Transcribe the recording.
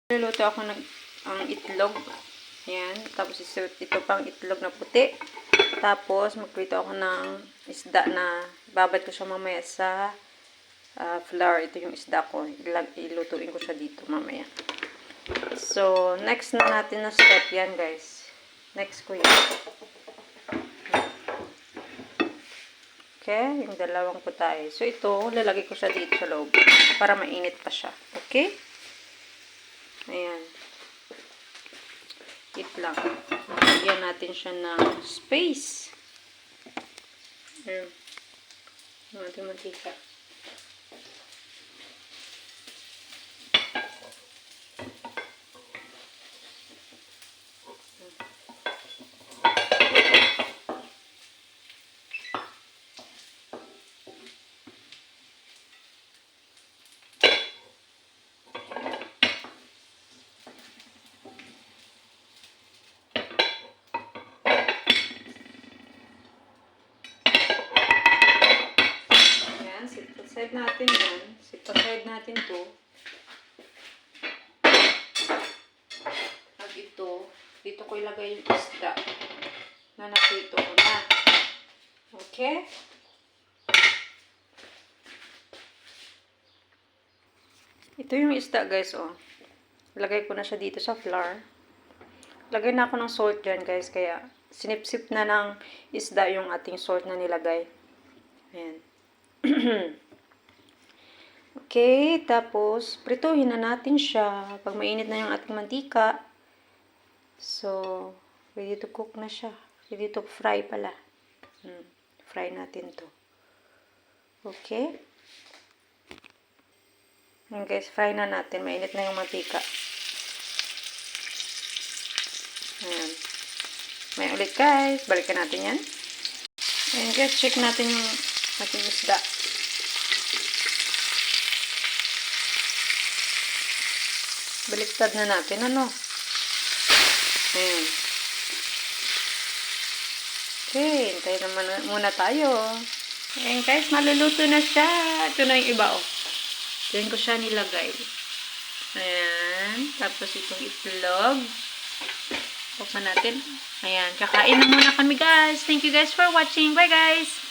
Luluto ako ng itlog. Ayan. Tapos ito pang itlog na puti. Tapos magprito ako ng isda na babad ko siya mamaya sa flour. Ito yung isda ko. Ilutuin ko siya dito mamaya. So, next na natin na step yan, guys. Next ko yan. Okay, yung dalawang putahe. So, ito, lalagay ko siya dito sa loob para mainit pa siya. Okay? Ayan. Wait lang. Lagyan natin siya ng space. Ayan. Mantika. Side natin yan. Side natin to. At ito, dito ko ilagay yung isda na naprito ko na. Okay? Ito yung isda, guys, oh. Lagay ko na siya dito sa flour. Lagay na ako ng salt dyan, guys, kaya sinipsip na ng isda yung ating salt na nilagay. Ayan. Okay, tapos prituhin na natin siya pag mainit na yung ating mantika. So, ready to cook na siya. Ready to fry pala. Fry natin to. Okay. Ayan guys, fry na natin. Mainit na yung mantika. Ayan. May ulit guys. Balikan natin yan. Ayan guys, check natin yung ating isda. Baliktad na natin, ano? Ayan. Okay, hintayin naman muna tayo. Ayan guys, maluluto na siya. Ito na yung iba, oh. Diyan ko siya nilagay. Ayan. Tapos itong itlog. Open natin. Ayan, kakain na muna kami guys. Thank you guys for watching. Bye guys!